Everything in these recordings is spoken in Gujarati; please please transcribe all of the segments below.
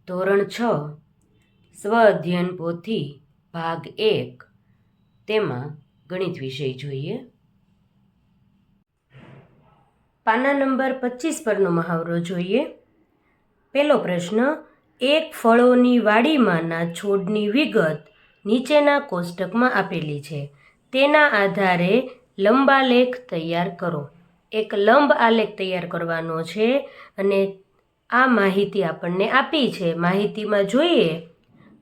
ધોરણ 6 સ્વ અધ્યયન પોથી ભાગ 1 તેમાં ગણિત વિષય જોઈએ. પાના નંબર 25 પરનો મહાવરો જોઈએ. પહેલો પ્રશ્ન, એક ફળોની વાડીમાંના છોડની વિગત નીચેના કોષ્ટકમાં આપેલી છે. તેના આધારે લંબાલેખ તૈયાર કરો. એક લંબ આલેખ તૈયાર કરવાનો છે અને આ માહિતી આપણને આપી છે. માહિતીમાં જોઈએ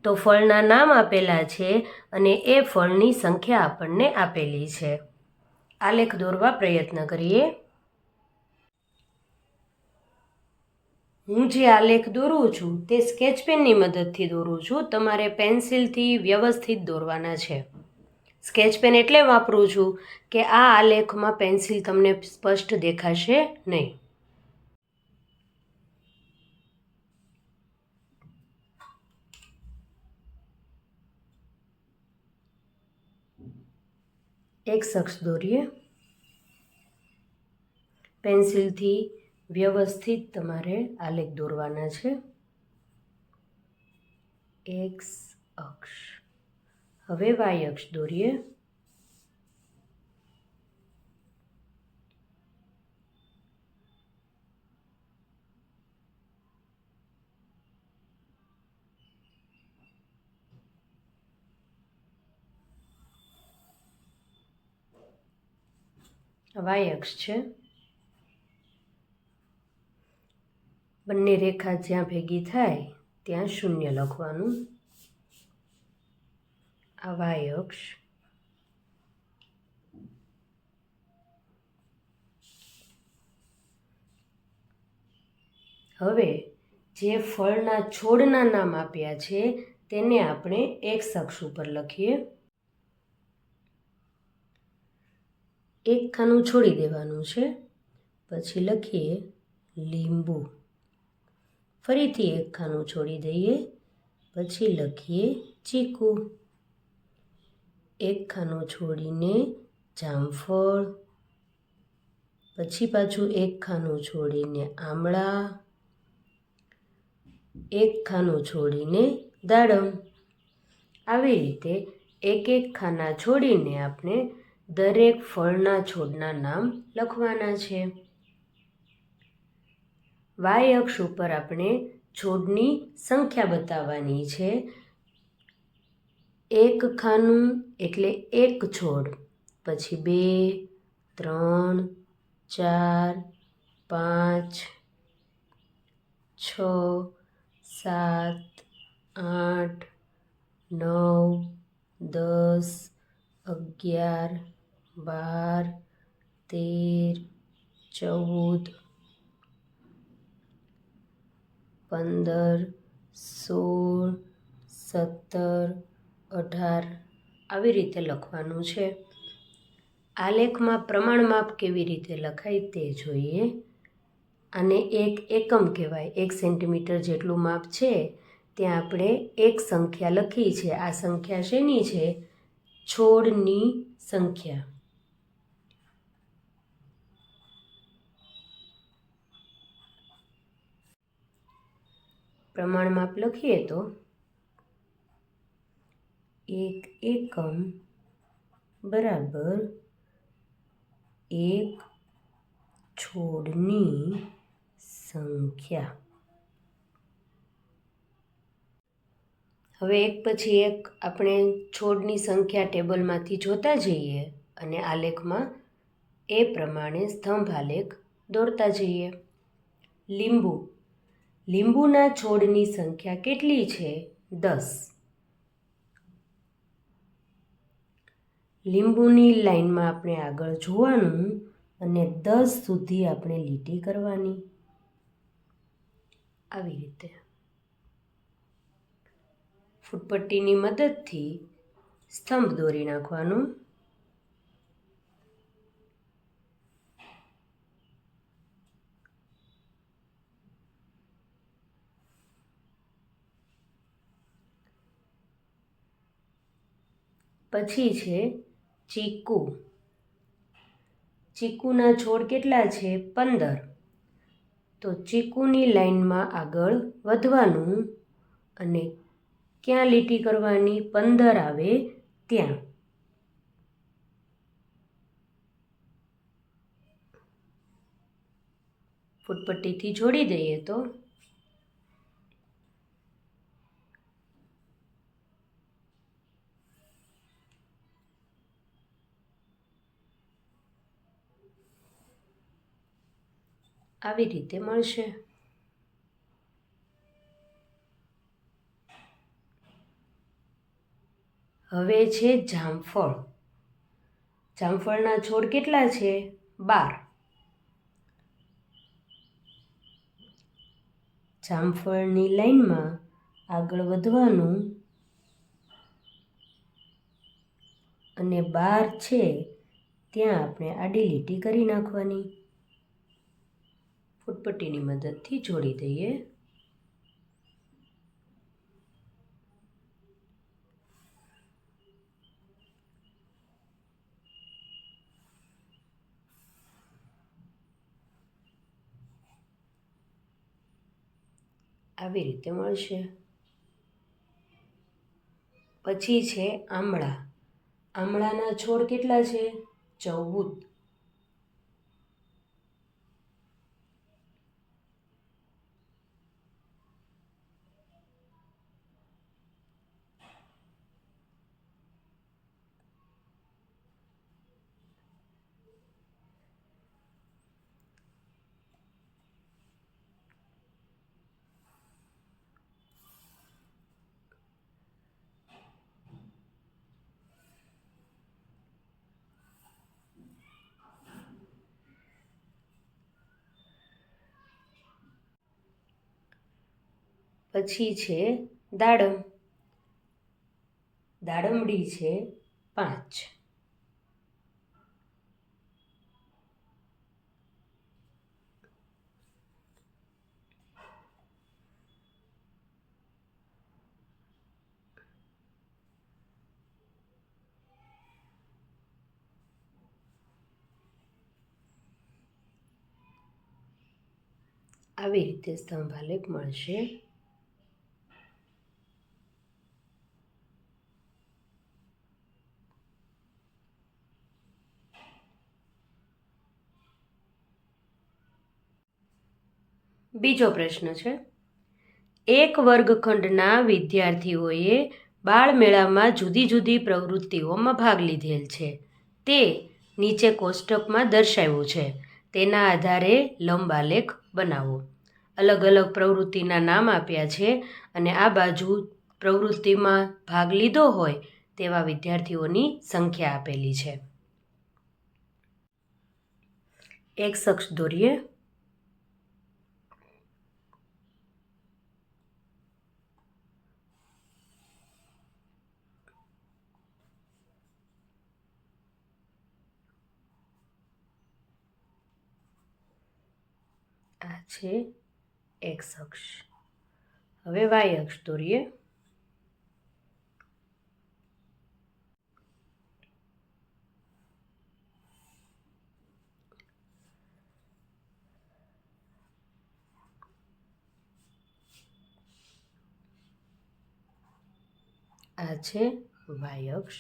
તો ફળના નામ આપેલા છે અને એ ફળની સંખ્યા આપણને આપેલી છે. આલેખ દોરવા પ્રયત્ન કરીએ. હું જે આલેખ દોરું છું તે સ્કેચ પેનની મદદથી દોરું છું. તમારે પેન્સિલથી વ્યવસ્થિત દોરવાના છે. સ્કેચ પેન એટલે વાપરું છું કે આ આલેખમાં પેન્સિલ તમને સ્પષ્ટ દેખાશે નહીં. એક અક્ષ દોરીએ. પેન્સિલથી વ્યવસ્થિત તમારે આલેખ દોરવાના છે. એક્સ અક્ષ. હવે વાય અક્ષ દોરીએ. વાય અક્ષ છે. બંને રેખા જ્યાં ભેગી થાય ત્યાં શૂન્ય લખવાનું. આ વાય અક્ષ. હવે જે ફળના છોડના નામ આપ્યા છે તેને આપણે એક્સ અક્ષ ઉપર લખીએ. એક ખાનું છોડી દેવાનું છે. પછી લખીએ લીંબુ. ફરીથી એક ખાનું છોડી દઈએ. પછી લખીએ ચીકુ. એક ખાનું છોડીને જામફળ. પછી પાછું એક ખાનું છોડીને આમળા. એક ખાનું છોડીને દાડમ. આવી રીતે એક એક ખાના છોડીને આપણે દરેક ફળના છોડના નામ લખવાના છે. વાય અક્ષ ઉપર આપણે છોડની સંખ્યા બતાવવાની છે. એક ખાનું એટલે એક છોડ. પછી 2, 3, 4, 5, 6, 7, 8, 9, 10, 11, 12, 13, 14, 15, 16, 17, 18 આવી રીતે લખવાનું છે. આલેખમાં પ્રમાણ માપ કેવી રીતે લખાય તે જોઈએ. આને એક એકમ કહેવાય. 1 સેન્ટીમીટર જેટલું માપ છે ત્યાં આપણે એક સંખ્યા લખી છે. આ સંખ્યા શેની છે? છોડની સંખ્યા. પ્રમાણ માપ લખીએ તો 1 એકમ બરાબર 1 છોડની સંખ્યા. હવે એક પછી એક આપણે છોડની સંખ્યા ટેબલમાંથી જોતા જઈએ અને આલેખમાં એ પ્રમાણે સ્તંભ આલેખ દોરતા જઈએ. લીંબુ. લીંબુના છોડની સંખ્યા કેટલી છે? 10. લીંબુની લાઈનમાં આપણે આગળ જોવાનું અને 10 સુધી આપણે લીટી કરવાની. આવી રીતે ફૂટપટ્ટીની મદદથી સ્તંભ દોરી નાખવાનું. પછી છે ચીકુ. ચીકુના છોડ કેટલા છે? 15. તો ચીકુની લાઈનમાં આગળ વધવાનું અને ક્યાં લીટી કરવાની? 15 આવે ત્યાં. ફૂટપટ્ટીથી જોડી દઈએ તો આવી રીતે મળશે. હવે છે જામફળ. જામફળના છોડ કેટલા છે? 12. જામફળની લાઈનમાં આગળ વધવાનું અને 12 છે ત્યાં આપણે આડી લીટી કરી નાખવાની. ફૂટપટ્ટીની મદદથી જોડી દઈએ. આવી રીતે મળશે. પછી છે આમળા. આમળાના છોડ કેટલા છે? 14. પછી છે દાડમ. દાડમડી છે 5. આવી રીતે સ્તંભ આલેખ મળશે. બીજો પ્રશ્ન છે, એક વર્ગખંડના વિદ્યાર્થીઓએ બાળમેળામાં જુદી જુદી પ્રવૃત્તિઓમાં ભાગ લીધેલ છે. તે નીચે કોષ્ટકમાં દર્શાવ્યું છે. તેના આધારે લંબ આલેખ બનાવો. અલગ અલગ પ્રવૃત્તિના નામ આપ્યા છે અને આ બાજુ પ્રવૃત્તિમાં ભાગ લીધો હોય તેવા વિદ્યાર્થીઓની સંખ્યા આપેલી છે. એક અક્ષ દોરીએ. આ છે એક્સ અક્ષ. હવે વાય અક્ષ દોરીએ. આ છે વાય અક્ષ.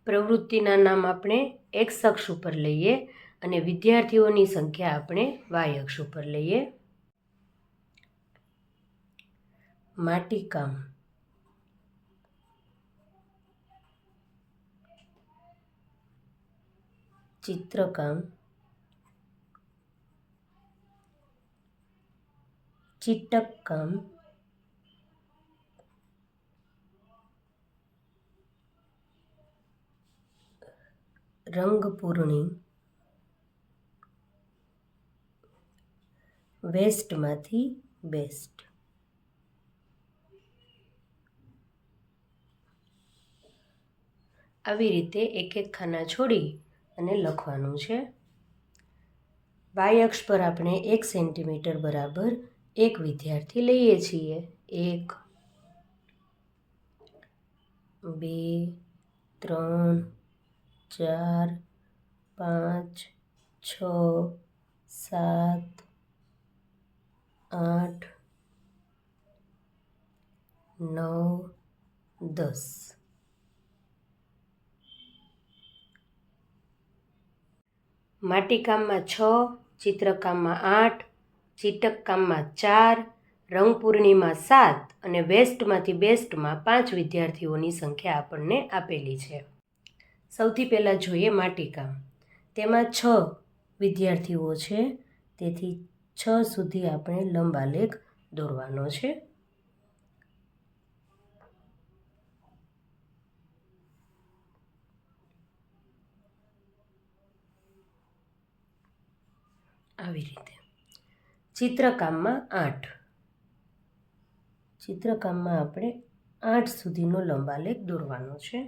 પ્રવૃત્તિના નામ આપણે એક્સ અક્ષ ઉપર લઈએ અને વિદ્યાર્થીઓની સંખ્યા આપણે વાય અક્ષ ઉપર લઈએ. માટીકામ, ચિત્રકામ, ચીટકકામ, રંગપૂર્ણી, વેસ્ટમાંથી બેસ્ટ. આવી રીતે એક એક ખાના છોડી અને લખવાનું છે. વાય અક્ષ પર આપણે 1 સેન્ટીમીટર બરાબર એક વિદ્યાર્થી લઈએ છીએ. 1, 2, 3, 4, 5, 6, 7, 8, 9, 10. માટીકામમાં 6, ચિત્રકામમાં 8, ચીટકકામમાં 4, રંગપૂર્ણિમાં 7 અને વેસ્ટમાંથી બેસ્ટમાં 5 વિદ્યાર્થીઓની સંખ્યા આપણને આપેલી છે. સૌથી પહેલાં જોઈએ માટીકામ. તેમાં 6 વિદ્યાર્થીઓ છે, તેથી 6 સુધી આપણે લંબાલેખ દોરવાનો છે. આવી રીતે. ચિત્રકામમાં 8, ચિત્રકામમાં આપણે 8 સુધીનો લંબાલેખ દોરવાનો છે.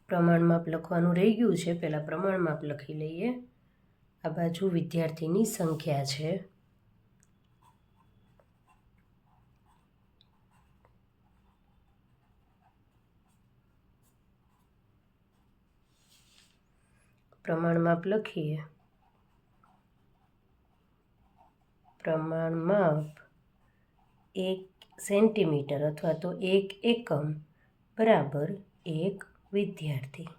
પ્રમાણમાપ લખવાનું રહી ગયું છે, પહેલાં પ્રમાણમાપ લખી લઈએ. આ બાજુ વિદ્યાર્થીની સંખ્યા છે. પ્રમાણમાપ લખીએ. પ્રમાણમાપ 1 સેન્ટીમીટર અથવા તો 1 એકમ બરાબર 1 વિદ્યાર્થી.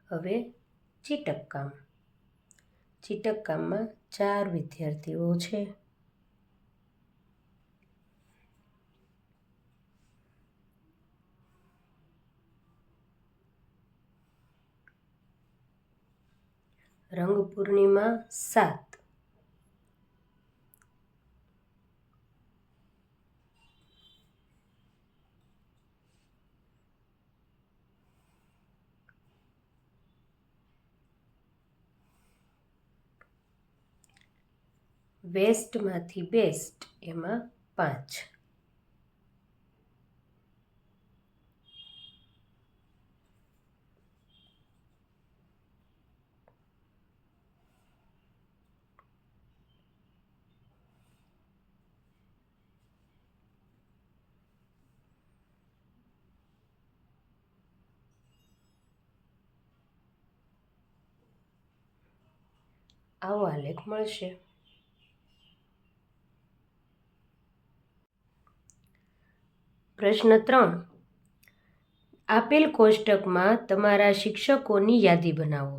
હવે ચીટકકામ. ચીટકકામમાં 4 વિદ્યાર્થીઓ છે. રંગપૂર્ણિમા 7, વેસ્ટમાંથી બેસ્ટ એમાં 5. આવો આલેખ મળશે. પ્રશ્ન 3. આપેલ કોષ્ટકમાં તમારા શિક્ષકોની યાદી બનાવો.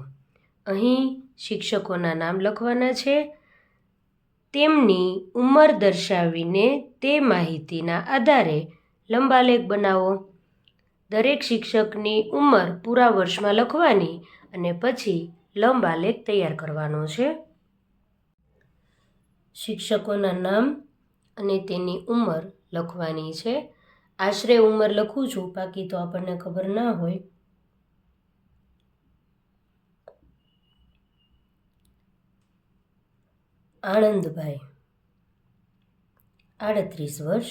અહીં શિક્ષકોના નામ લખવાના છે. તેમની ઉંમર દર્શાવીને તે માહિતીના આધારે લંબાલેખ બનાવો. દરેક શિક્ષકની ઉંમર પૂરા વર્ષમાં લખવાની અને પછી લંબાલેખ તૈયાર કરવાનો છે. શિક્ષકોના નામ અને તેની ઉંમર લખવાની છે. આશરે ઉંમર લખું છું, બાકી તો આપણને ખબર ના હોય. આનંદભાઈ 38 વર્ષ.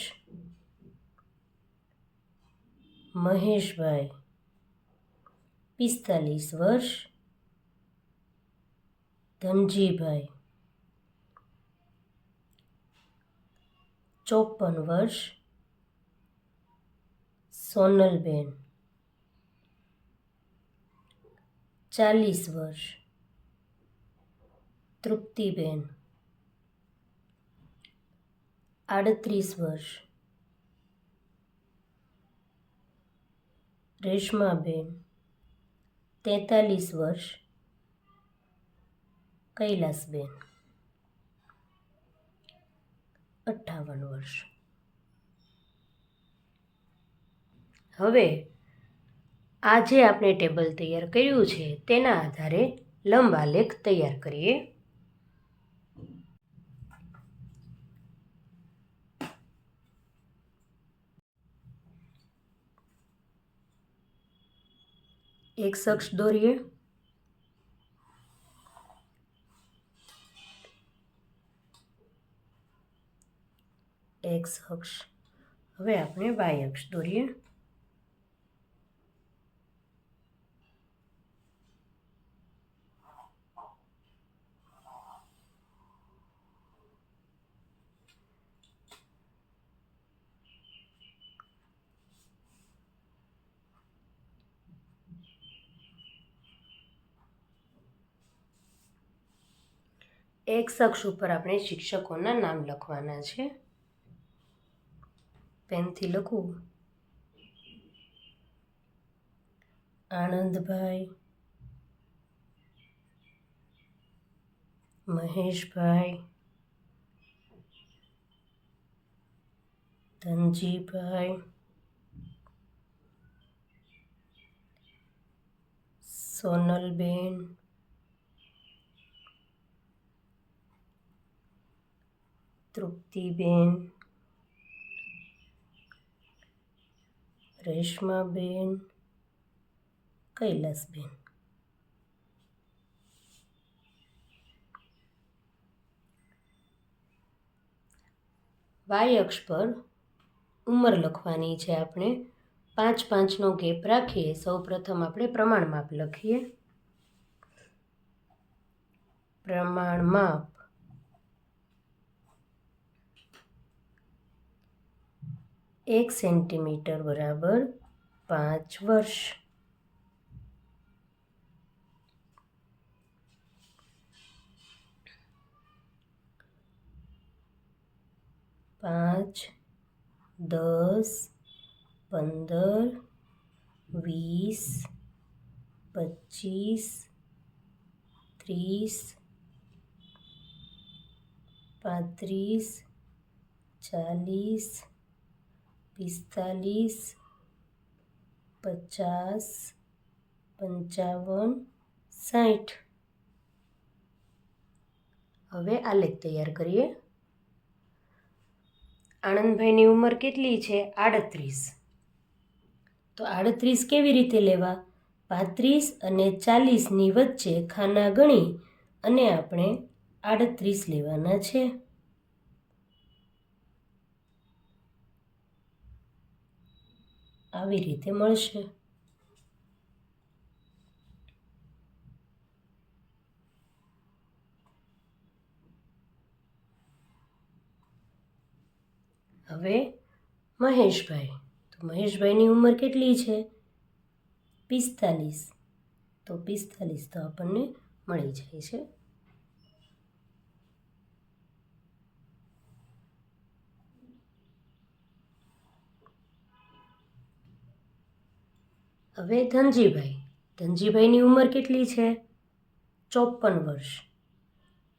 મહેશભાઈ 45 વર્ષ. ધનજીભાઈ 54 વર્ષ. સોનલબેન 40 વર્ષ. તૃપ્તિબેન 38 વર્ષ. રેશમાબેન 43 વર્ષ. કૈલાસબેન 58 વર્ષ. હવે આ જે આપણે ટેબલ તૈયાર કર્યું છે તેના આધારે લંબાલેખ તૈયાર કરીએ. એક અક્ષ દોરીએ. એક્સ અક્ષ. હવે આપણે વાય અક્ષ દોરીએ. એક્સ અક્ષ ઉપર આપણે શિક્ષકોના નામ લખવાના છે. પેનથી લખું. આનંદભાઈ, મહેશભાઈ, ધનજીભાઈ, સોનલબેન, તૃપ્તિબેન, રેશમાબેન, કૈલાસબેન. વાય અક્ષ પર ઉંમર લખવાની છે આપણે. 5-5નો ગેપ રાખીએ. સૌ પ્રથમ આપણે પ્રમાણ માપ લખીએ. પ્રમાણ માપ 1 સેન્ટીમીટર બરાબર 5 વર્ષ. પાંચ, 10, 15, 20, 25, 30, 35, 40, 45, 50, 55, 60. હવે આલેખ તૈયાર કરીએ. આનંદભાઈની ઉંમર કેટલી છે? 38. તો 38 કેવી રીતે લેવા? 35 અને 40ની વચ્ચે ખાના ગણી અને આપણે 38 લેવાના છે. આવી રીતે મળશે. હવે મહેશભાઈ. તો મહેશભાઈની ઉંમર કેટલી છે? 45. તો 45 તો આપણને મળી જાય છે. હવે ધનજીભાઈ. ધનજીભાઈની ઉંમર કેટલી છે? 54 વર્ષ.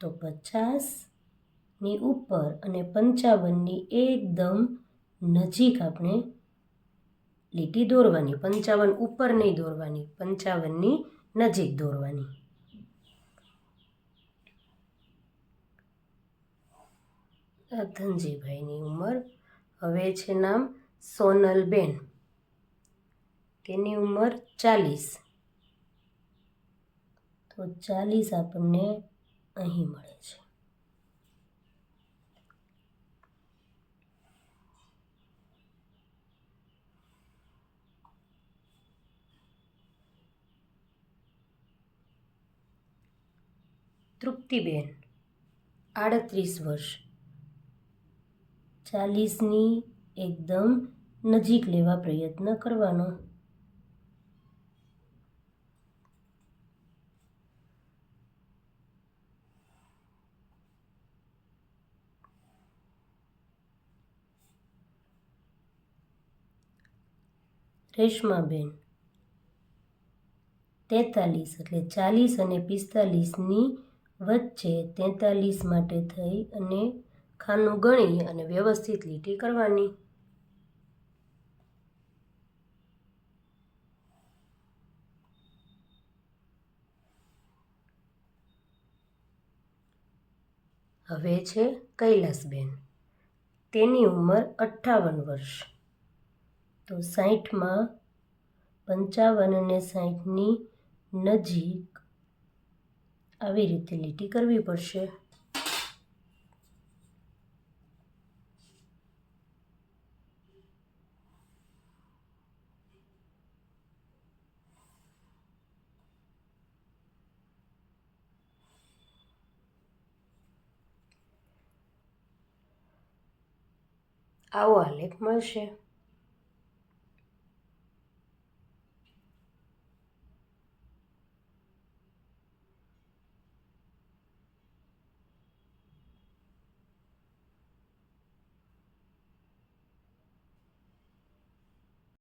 તો 50ની ઉપર અને 55ની એકદમ નજીક આપણે લીટી દોરવાની. 55 ઉપર નહીં દોરવાની, 55ની નજીક દોરવાની. ધનજીભાઈની ઉંમર. હવે છે નામ સોનલબેન. તેની ઉંમર 40. તો 40 આપણને અહીં મળે છે. તૃપ્તિબેન 38 વર્ષ. 40ની એકદમ નજીક લેવા પ્રયત્ન કરવાનો. રેશમાબેન 43. એટલે 40 અને 45ની વચ્ચે 43 માટે થઈ અને ખાનું ગણી અને વ્યવસ્થિત લીટી કરવાની. હવે છે કૈલાસબેન. તેની ઉંમર 58 વર્ષ. તો 60માં 55 અને 60ની નજીક આવી રીતે લીટી કરવી પડશે. આવો આલેખ મળશે.